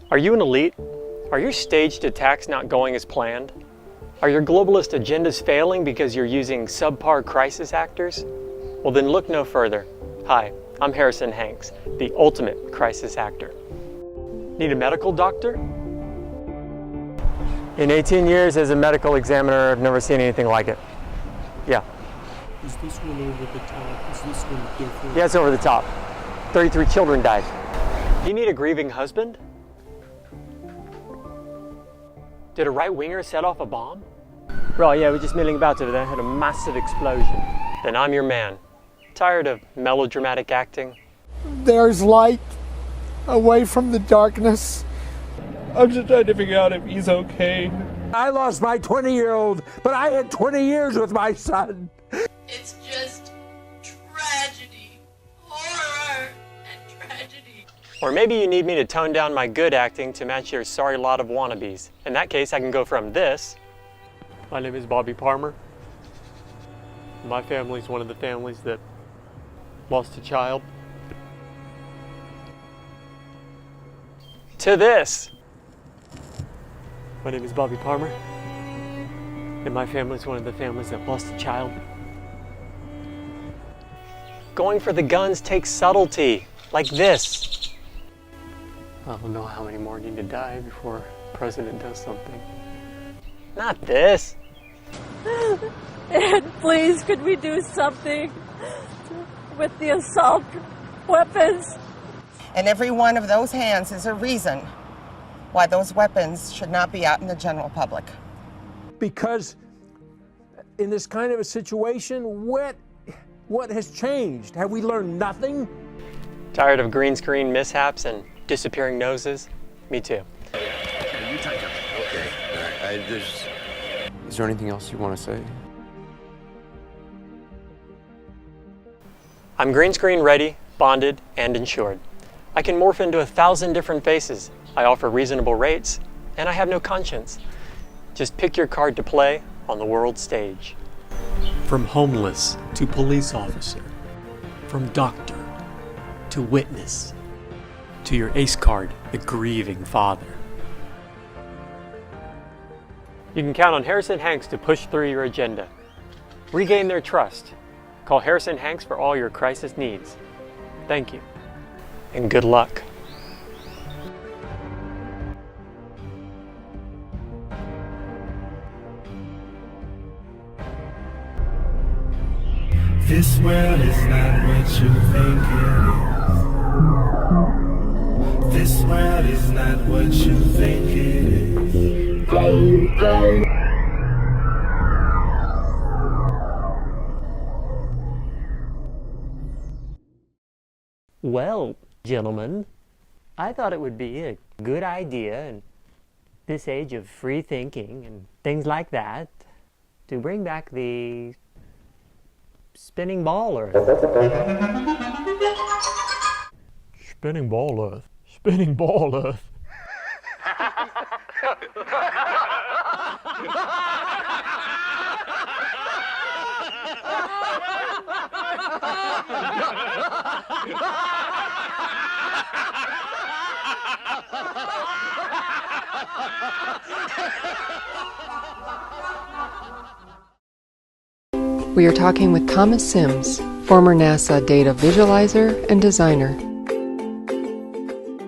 Are you an elite? Are your staged attacks not going as planned? Are your globalist agendas failing because you're using subpar crisis actors? Well then look no further. Hi, I'm Harrison Hanks, the ultimate crisis actor. Need a medical doctor? In 18 years as a medical examiner, I've never seen anything like it. Yeah. Is this one over the top? Is this one different? Yeah, it's over the top. 33 children died. Do you need a grieving husband? Did a right-winger set off a bomb? Right, yeah, we're just milling about over there. Had a massive explosion. Then I'm your man. Tired of melodramatic acting? There's light away from the darkness. I'm just trying to figure out if he's okay. I lost my 20-year-old, but I had 20 years with my son. It's just tragedy, horror, and tragedy. Or maybe you need me to tone down my good acting to match your sorry lot of wannabes. In that case, I can go from this. My name is Bobby Palmer. My family's one of the families that lost a child. To this. My name is Bobby Palmer. And my family's one of the families that lost a child. Going for the guns takes subtlety, like this. I don't know how many more need to die before the president does something. Not this. And please, could we do something with the assault weapons? And every one of those hands is a reason why those weapons should not be out in the general public. Because in this kind of a situation, what has changed? Have we learned nothing? Tired of green screen mishaps and disappearing noses? Me too. You type it. Okay. Is there anything else you want to say? I'm green screen ready, bonded, and insured. I can morph into 1,000 different faces. I offer reasonable rates, and I have no conscience. Just pick your card to play on the world stage. From homeless to police officer, from doctor to witness, to your ace card, the grieving father. You can count on Harrison Hanks to push through your agenda. Regain their trust. Call Harrison Hanks for all your crisis needs. Thank you, and good luck. This world is not what you think it is. This world is not what you think it is. Well, gentlemen, I thought it would be a good idea in this age of free thinking and things like that to bring back the spinning ball Earth. Spinning ball Earth. Spinning ball Earth. We are talking with Thomas Sims, former NASA data visualizer and designer.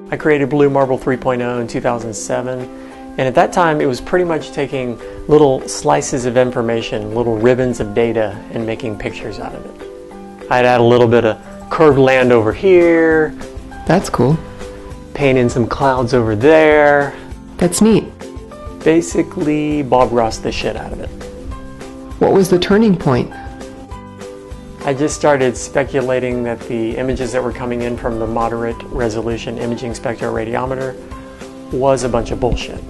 I created Blue Marble 3.0 in 2007, and at that time it was pretty much taking little slices of information, little ribbons of data, and making pictures out of it. I'd add a little bit of curved land over here. That's cool. Paint in some clouds over there. That's neat. Basically, Bob Ross the shit out of it. What was the turning point? I just started speculating that the images that were coming in from the moderate resolution imaging spectroradiometer was a bunch of bullshit.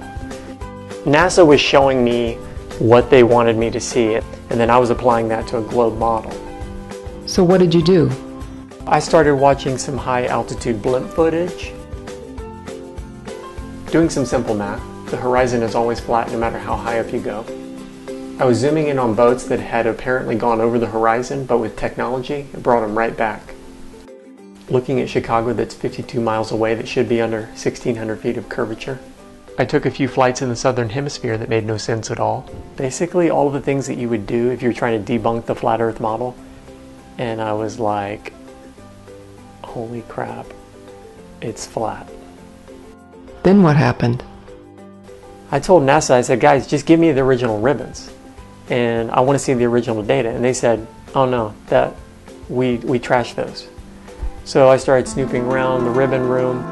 NASA was showing me what they wanted me to see, and then I was applying that to a globe model. So what did you do? I started watching some high altitude blimp footage. Doing some simple math, the horizon is always flat no matter how high up you go. I was zooming in on boats that had apparently gone over the horizon, but with technology, it brought them right back. looking at Chicago that's 52 miles away that should be under 1,600 feet of curvature. I took a few flights in the southern hemisphere that made no sense at all. Basically all of the things that you would do if you're trying to debunk the flat earth model. And I was like, holy crap, it's flat. Then what happened? I told NASA, I said, guys, just give me the original ribbons. And I want to see the original data. And they said, oh no, that we trashed those. So I started snooping around the ribbon room.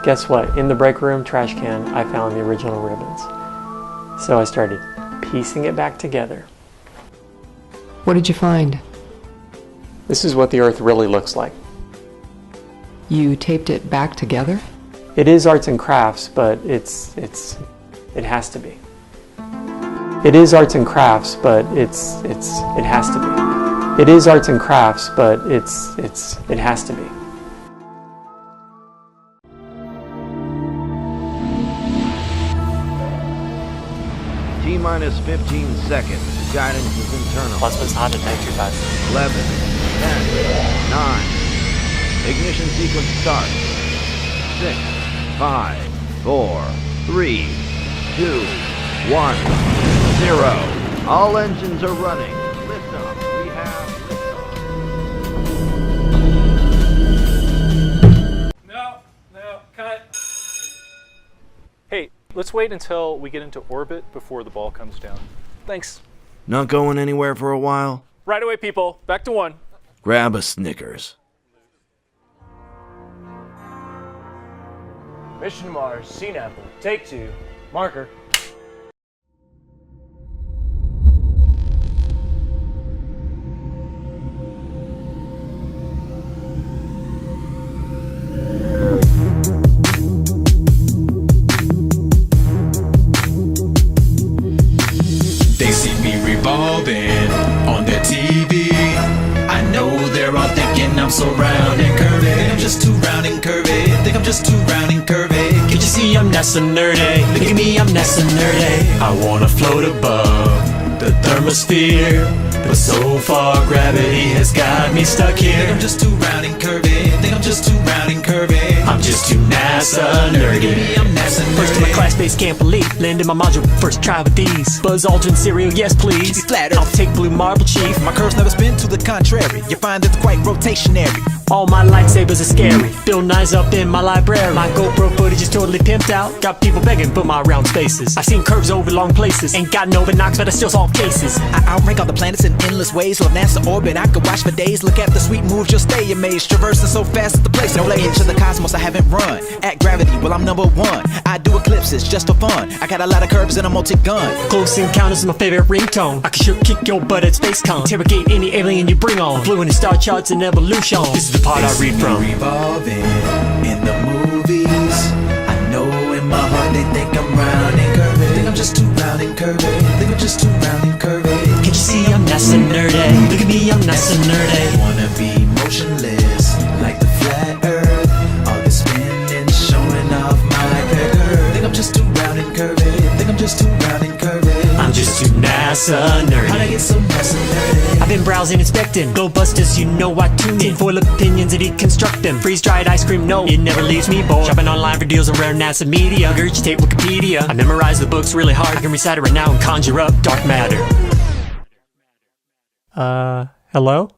Guess what? In the break room trash can, I found the original ribbons. So I started piecing it back together. What did you find? This is what the Earth really looks like. You taped it back together? It is arts and crafts, but it has to be. It is arts and crafts, but it has to be. It is arts and crafts, but it has to be. T-minus 15 seconds. Guidance is internal. Plasma's hot at 925. 11, 10, 9. Ignition sequence starts. 6, 5, 4, 3, 2, 1, 0. All engines are running. Lift off. We have liftoff. No, cut. Hey, let's wait until we get into orbit before the ball comes down. Thanks. Not going anywhere for a while? Right away, people. Back to 1. Grab a Snickers. Mission to Mars, scene apple, take 2, marker. They see me revolving on their TV. I know they're all thinking I'm so round and curvy. Think I'm just too round and curvy. Think I'm just too round and curvy. Can't you see I'm NASA nerdy? Look at me, I'm NASA nerdy. I wanna float above the thermosphere, but so far gravity has got me stuck here. Think I'm just too round and curvy. Think I'm just too round and curvy. I'm just too NASA nerdy. I'm NASA nerdy. First to my class base can't believe. Landed my module, first try with these. Buzz Aldrin cereal, yes please. I'll take blue marble chief. My curves never spin to the contrary. You find it's quite rotationary. All my lightsabers are scary. Bill Nye's up in my library. My GoPro footage is totally pimped out. Got people begging for my round spaces. I've seen curves over long places. Ain't got no knocks, but I still solve cases. I outrank all the planets in endless ways. Love NASA orbit, I could watch for days. Look at the sweet moves, you'll stay amazed. Traversing so fast at the place. No lay into the cosmos, I haven't run. At gravity, well I'm number 1. I do eclipses just for fun. I got a lot of curves and a multi-gun. Close Encounters is my favorite ringtone. I can sure kick your butt at SpaceCon. Interrogate any alien you bring on. Flew in the star charts and evolution. This is the part I read from. Revolving in the movies. I know in my heart they think I'm round and curvy. Think I'm just too round and curvy. Think I'm just too round and curvy. Can't you see I'm NASA nerdy? Look at me, I'm NASA nerdy. Wanna be motionless like the flat earth. All this spinning showing off my curve. Think I'm just too round and curvy. Think I'm just too round and curvy. I'm just too NASA nerdy. How'd I get so NASA nerdy? I've been browsing, inspecting. Go busters, you know I tune in. Foil opinions and deconstruct them. Freeze-dried ice cream, no, it never leaves me bored. Shopping online for deals on rare NASA media. Regurgitate Wikipedia. I memorize the books really hard. I can recite it right now and conjure up dark matter. Hello?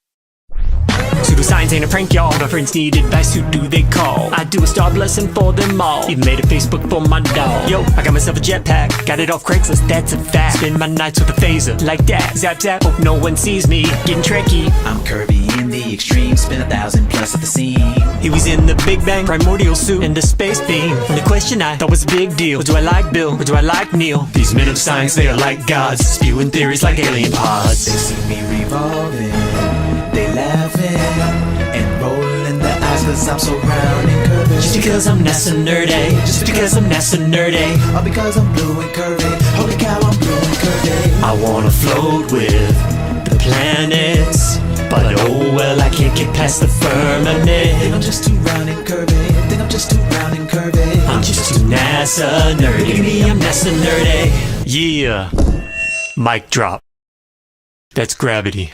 Pseudoscience ain't a prank, y'all. My friends need advice, who do they call? I do a star blessing for them all. Even made a Facebook for my dog. Yo, I got myself a jetpack. Got it off Craigslist, that's a fact. Spend my nights with a phaser, like that. Zap zap, hope no one sees me. Getting tricky. I'm curvy in the extreme. Spin 1,000 plus at the seam. He was in the Big Bang, primordial suit, and the space beam. And the question I thought was a big deal. Or do I like Bill, or do I like Neil? These men of science, they are like gods. Spewing theories like alien pods. They see me revolving. They laughing and rolling their eyes cause I'm so round and curvy. Just because I'm NASA nerdy. Just because I'm NASA nerdy. Or because I'm blue and curvy. Holy cow, I'm blue and curvy. I wanna float with the planets, but oh well, I can't get past the firmament. Think I'm just too round and curvy. Think I'm just too round and curvy. I'm just too NASA nerdy. Look at me, I'm NASA nerdy. Yeah. Mic drop. That's gravity.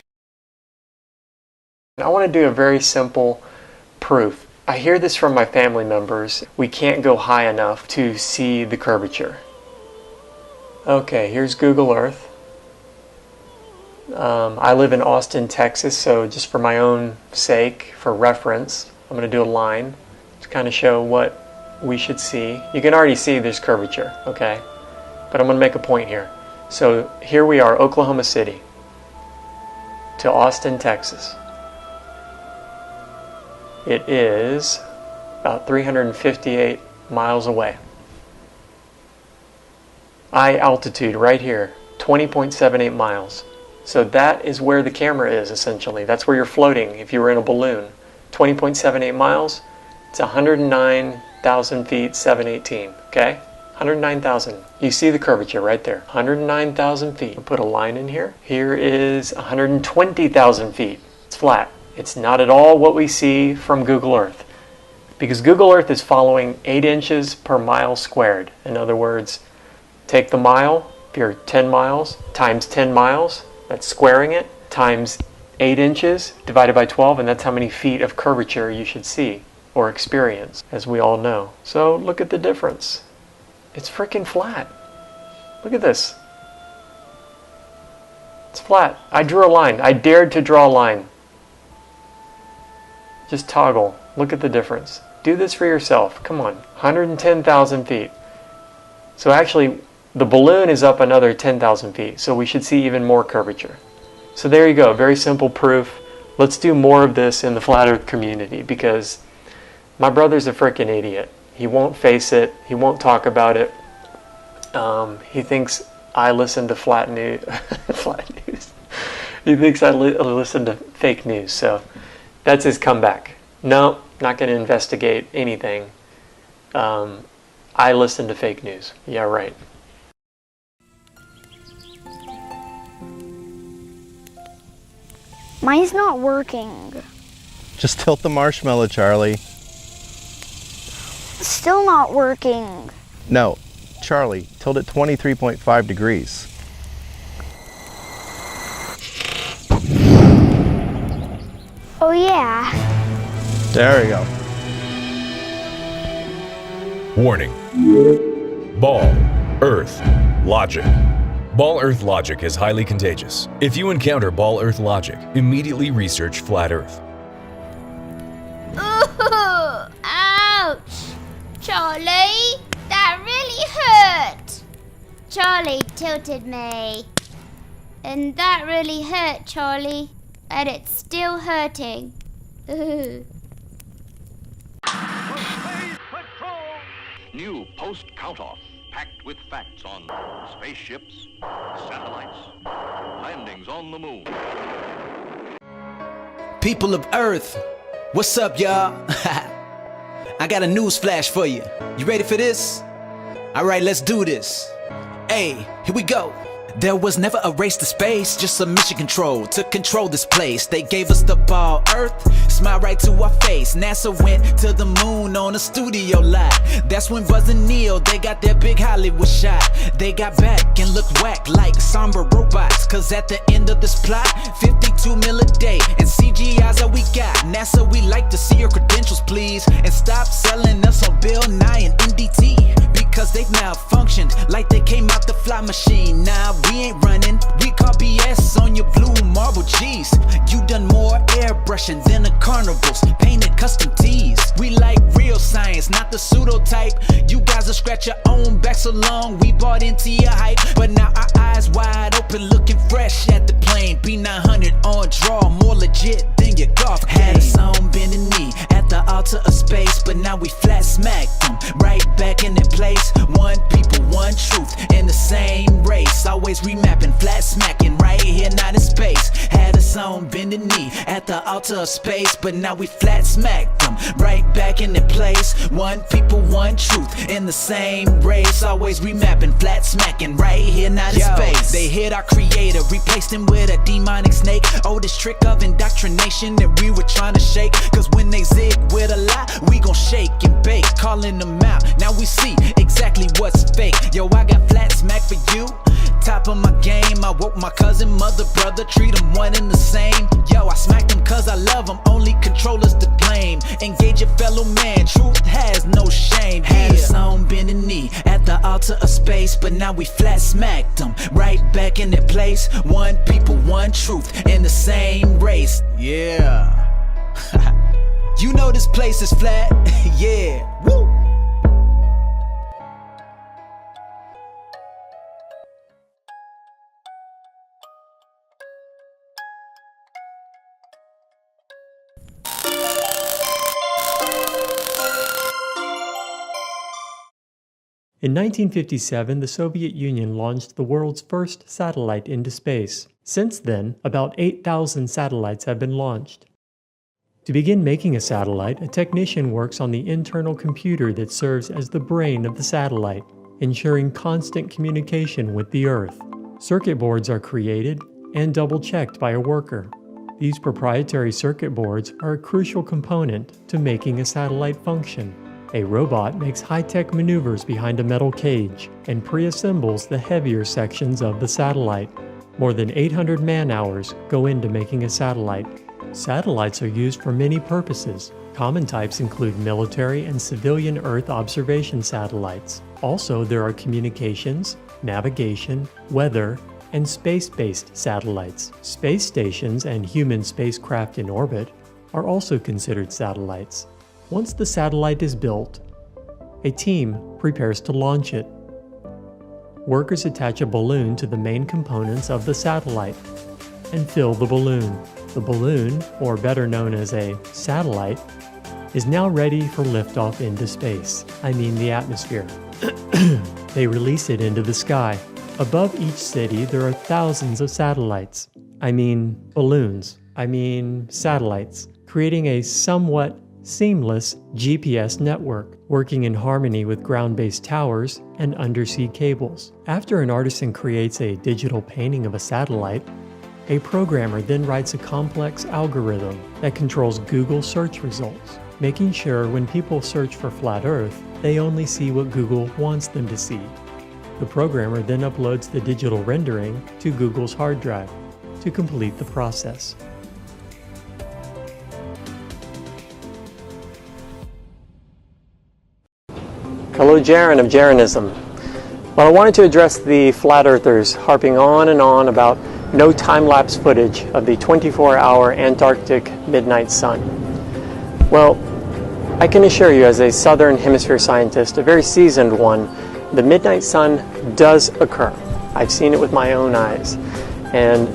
I want to do a very simple proof. I hear this from my family members. We can't go high enough to see the curvature. Okay, here's Google Earth. I live in Austin, Texas, so just for my own sake, for reference, I'm going to do a line to kind of show what we should see. You can already see there's curvature, okay? But I'm going to make a point here. So here we are, Oklahoma City to Austin, Texas. It is about 358 miles away. Eye altitude right here, 20.78 miles. So that is where the camera is, essentially. That's where you're floating if you were in a balloon. 20.78 miles, it's 109,000 feet, 718, okay? 109,000. You see the curvature right there. 109,000 feet. I'll put a line in here. Here is 120,000 feet. It's flat. It's not at all what we see from Google Earth. Because Google Earth is following 8 inches per mile squared. In other words, take the mile, if you're 10 miles, times 10 miles, that's squaring it, times 8 inches divided by 12, and that's how many feet of curvature you should see or experience, as we all know. So look at the difference. It's freaking flat. Look at this. It's flat. I drew a line. I dared to draw a line. Just toggle. Look at the difference. Do this for yourself. Come on. 110,000 feet. So actually, the balloon is up another 10,000 feet. So we should see even more curvature. So there you go. Very simple proof. Let's do more of this in the flat earth community because my brother's a freaking idiot. He won't face it. He won't talk about it. He thinks I listen to flat news. He thinks I listen to fake news. So that's his comeback. No, not going to investigate anything. I listen to fake news. Yeah, right. Mine's not working. Just tilt the marshmallow, Charlie. Still not working. No, Charlie, tilt it 23.5 degrees. Oh yeah. There we go. Warning. Ball, Earth, Logic. Ball Earth Logic is highly contagious. If you encounter Ball Earth Logic, immediately research Flat Earth. Ooh, ouch! Charlie, that really hurt! Charlie tilted me. And that really hurt, Charlie. And it's still hurting. New post count-off, packed with facts on spaceships, satellites, landings on the moon. People of Earth, what's up, y'all? I got a news flash for you. You ready for this? All right, let's do this. Hey, here we go. There was never a race to space, just a mission control to control this place. They gave us the ball, Earth, smile right to our face. NASA went to the moon on a studio lot. That's when Buzz and Neil, they got their big Hollywood shot. They got back and looked whack like somber robots. Cause at the end of this plot, 52 mil a day, and CGI's all we got. NASA, we like to see your credentials, please, and stop selling us on Bill Nye and NDT. Because they've malfunctioned like they came out the fly machine. Nah, we ain't running, we call BS on your blue marble. G's, you done more airbrushing than a carnival's painted custom tees. We like real science, not the pseudo type. You guys will scratch your own back so long we bought into your hype. But now our eyes wide open, looking fresh at the plane. B900 on draw, more legit than your golf game. Had a song bending knee at the altar of space, but now we flat smacked them right back in their place. One people, one truth, in the same race. Always remapping, flat smacking, right here, not in space. Had a song bending knee at the altar of space, but now we flat smacked them right back in their place. One people, one truth, in the same race. Always remapping, flat smacking, right here, not in space. They hit our creator, replaced him with a demonic snake. Oldest trick of indoctrination that we were trying to shake. Cause when they zig with a lie, we gon' shake and bake, calling them out. Now we see exactly what's fake. Yo, I got flat smack for you. Top of my game, I woke my cousin, mother, brother, treat them one and the same. Yo, I smack them cause I love them, only controllers to blame. Engage your fellow man, truth has no shame. Had a song bend a knee at the altar of space, but now we flat smacked them, right back in their place. One people, one truth, in the same race. Yeah. You know this place is flat. Yeah. Woo. In 1957, the Soviet Union launched the world's first satellite into space. Since then, about 8,000 satellites have been launched. To begin making a satellite, a technician works on the internal computer that serves as the brain of the satellite, ensuring constant communication with the Earth. Circuit boards are created and double-checked by a worker. These proprietary circuit boards are a crucial component to making a satellite function. A robot makes high-tech maneuvers behind a metal cage and pre-assembles the heavier sections of the satellite. More than 800 man-hours go into making a satellite. Satellites are used for many purposes. Common types include military and civilian Earth observation satellites. Also, there are communications, navigation, weather, and space-based satellites. Space stations and human spacecraft in orbit are also considered satellites. Once the satellite is built, a team prepares to launch it. Workers attach a balloon to the main components of the satellite and fill the balloon. The balloon, or better known as a satellite, is now ready for liftoff into space. I mean the atmosphere. They release it into the sky. Above each city, there are thousands of satellites. I mean balloons. I mean satellites, creating a somewhat seamless GPS network, working in harmony with ground-based towers and undersea cables. After an artisan creates a digital painting of a satellite, a programmer then writes a complex algorithm that controls Google search results, making sure when people search for flat Earth, they only see what Google wants them to see. The programmer then uploads the digital rendering to Google's hard drive to complete the process. Hello, Jaron of Jaronism. Well, I wanted to address the flat earthers harping on and on about no time-lapse footage of the 24-hour Antarctic midnight sun. Well, I can assure you, as a Southern Hemisphere scientist, a very seasoned one, the midnight sun does occur. I've seen it with my own eyes. And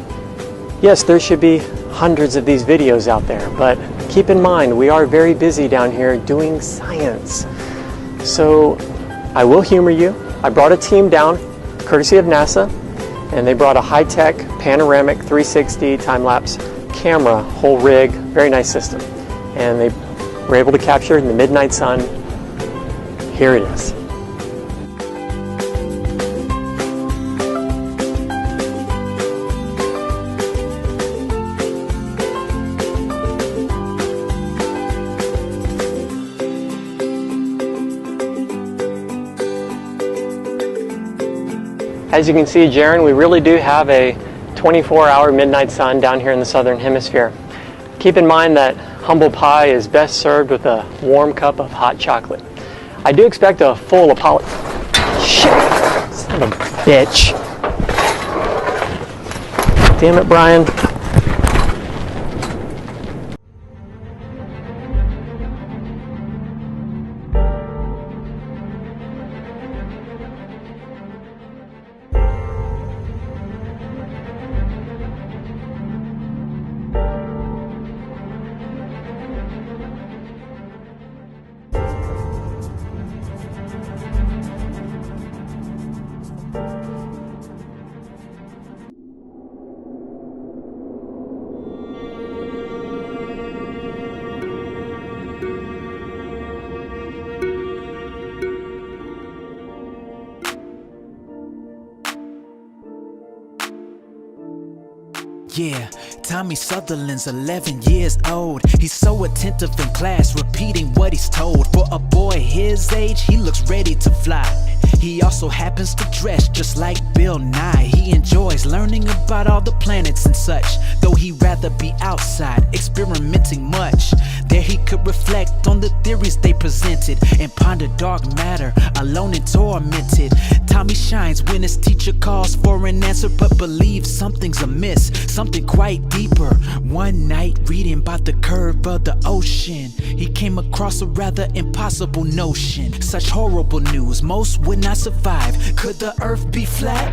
yes, there should be hundreds of these videos out there, but keep in mind, we are very busy down here doing science. So I will humor you. I brought a team down, courtesy of NASA, and they brought a high-tech panoramic 360 time-lapse camera, whole rig, very nice system. And they were able to capture the midnight sun. Here it is. As you can see, Jaron, we really do have a 24-hour midnight sun down here in the Southern Hemisphere. Keep in mind that humble pie is best served with a warm cup of hot chocolate. I do expect a full apology. Shit! Son of a bitch. Damn it, Brian. Yeah, Tommy Sutherland's 11 years old. He's so attentive in class, repeating what he's told. For a boy his age, he looks ready to fly. He also happens to dress just like Bill Nye. He enjoys learning about all the planets and such, though he'd rather be outside experimenting much. There he could reflect on the theories they presented and ponder dark matter, alone and tormented. Tommy shines when his teacher calls for an answer, but believes something's amiss, something quite deeper. One night, reading about the curve of the ocean, he came across a rather impossible notion. Such horrible news, most would not survive. Could the earth be flat?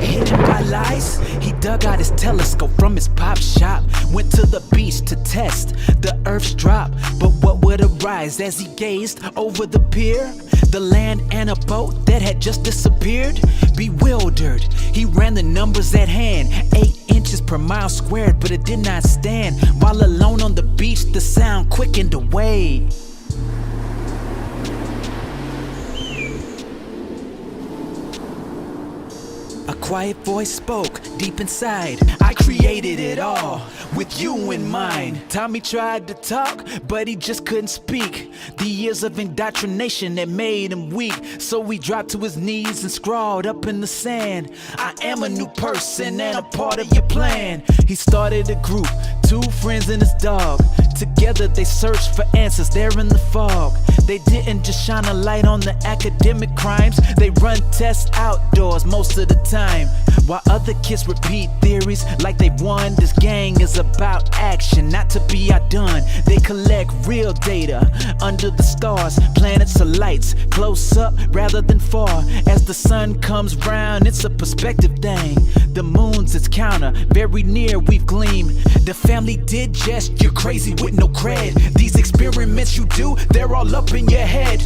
Hidden by lies? He dug out his telescope from his pop shop, went to the beach to test the earth's drop. But what would arise as he gazed over the pier? The land and a boat that had just disappeared. Bewildered, he ran the numbers at hand. 8 inches per mile squared, but it did not stand. While alone on the beach, the sound quickened away. A quiet voice spoke deep inside. I created it all with you in mind. Tommy tried to talk, but he just couldn't speak. The years of indoctrination that made him weak. So he dropped to his knees and scrawled up in the sand, I am a new person and a part of your plan. He started a group, 2 friends and his dog. Together they searched for answers there in the fog. They didn't just shine a light on the academic crimes. They run tests outdoors most of the time, while other kids repeat theories like they've won. This gang is about action, not to be outdone. They collect real data under the stars, planets or lights, close up rather than far. As the sun comes round, it's a perspective thing. The moon's its counter, very near we've gleamed. The family did just, you're crazy with no cred. These experiments you do, they're all up in your head.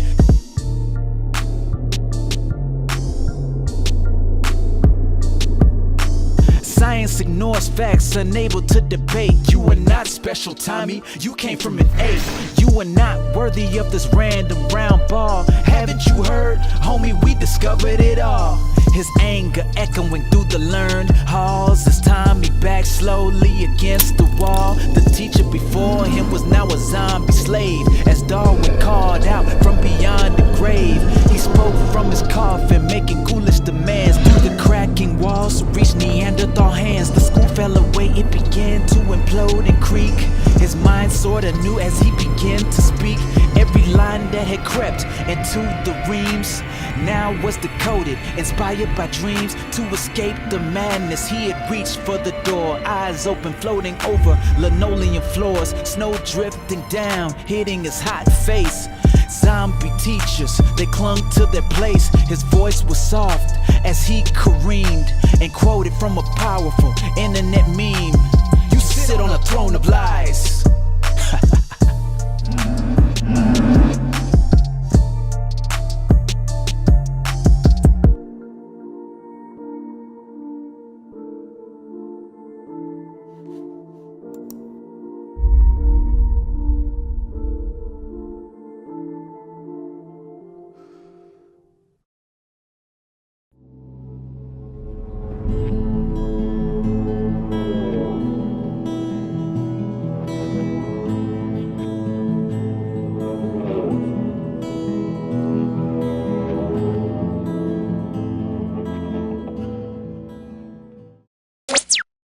Science ignores facts, unable to debate. You are not special, Tommy, you came from an 8. You are not worthy of this random round ball. Haven't you heard, homie, we discovered it all. His anger echoing through the learned halls as Tommy backed slowly against the wall. The teacher before him was now a zombie slave, as Darwin called out from beyond the grave. He spoke from his coffin, making ghoulish demands. Through the cracking walls reached Neanderthal hands. The school fell away, it began to implode and creak. His mind sorta knew as he began to speak. Every line that had crept into the reams now was decoded, inspired by dreams. To escape the madness, he had reached for the door. Eyes open, floating over linoleum floors. Snow drifting down, hitting his hot face. Zombie teachers, they clung to their place. His voice was soft as he careened and quoted from a powerful internet meme. You sit on a throne of lies.